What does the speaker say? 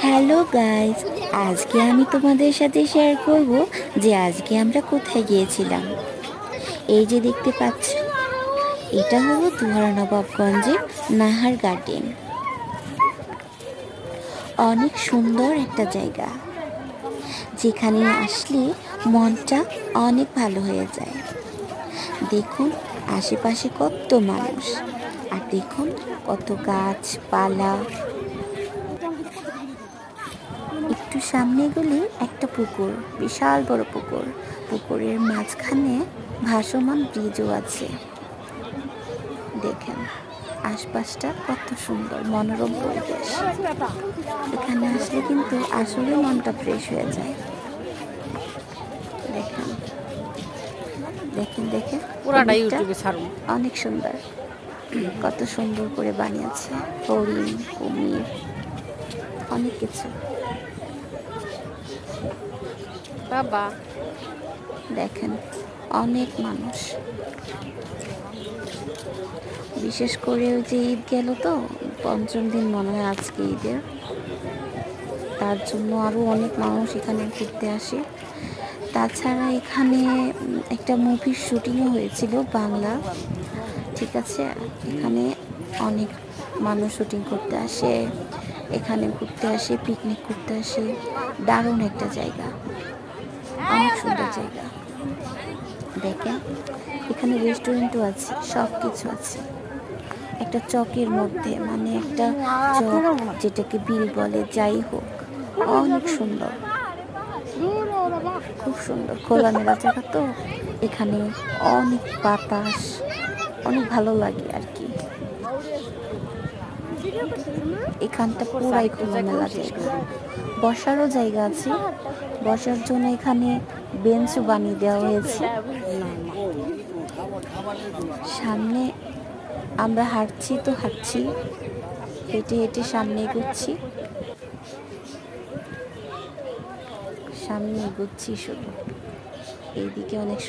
Hello guys, আজকে আমি তোমাদের সাথে শেয়ার করব যে আজকে আমরা কোথায় গিয়েছিলাম। এই যে দেখতে পাচ্ছ, এটা হলো নবাবগঞ্জের নাহার গার্ডেন। অনেক সুন্দর একটা জায়গা, যেখানে আসলে মনটা অনেক ভালো হয়ে যায়। দেখুন আশেপাশে কত মানুষ, আর দেখুন কত গাছপালা। একটু সামনে গেলে একটা পুকুর, বিশাল বড় পুকুর। পুকুরের মাঝখানে ভাসমান ব্রিজও আছে। দেখেন আশপাশটা কত সুন্দর, মনোরম পরিবেশ। এখানে আসলে কিন্তু আসলে মনটা ফ্রেশ হয়ে যায়। দেখেন দেখেন দেখেন, পুরাটা ইউটিউবে ছাড়ুন। অনেক সুন্দর, কত সুন্দর করে বানিয়েছে। হরিণ, কুমির, অনেক কিছু। বাবা দেখেন অনেক মানুষ, বিশেষ করে ওই যে ঈদ গেল তো, পঞ্চম দিন মনে হয় আজকে ঈদের, তার জন্য আরও অনেক মানুষ এখানে ঘুরতে আসে। তাছাড়া এখানে একটা মুভির শুটিংও হয়েছিল বাংলা, ঠিক আছে। এখানে অনেক মানুষ শুটিং করতে আসে, এখানে ঘুরতে আসে, পিকনিক করতে আসে। দারুণ একটা জায়গা, অনেক সুন্দর জায়গা। দেখেন এখানে রেস্টুরেন্টও আছে, সব কিছু আছে একটা চকের মধ্যে, মানে একটা চক যেটাকে বিল বলে, যাই হোক অনেক সুন্দর, খুব সুন্দর খোলামেলা জায়গা তো। এখানে অনেক বাতাস, অনেক ভালো লাগে আর কি। এখানটা পুরাই খোলামেলা জায়গা, বসারও জায়গা আছে। বসার জন্য এখানে বেঞ্চও বানিয়ে দেওয়া হয়েছে। সামনে আমরা হাঁটছি তো হাঁটছি, হেঁটে হেঁটে সামনে এগোচ্ছি, সামনে এগোচ্ছি শুধু। এইদিকে অনেক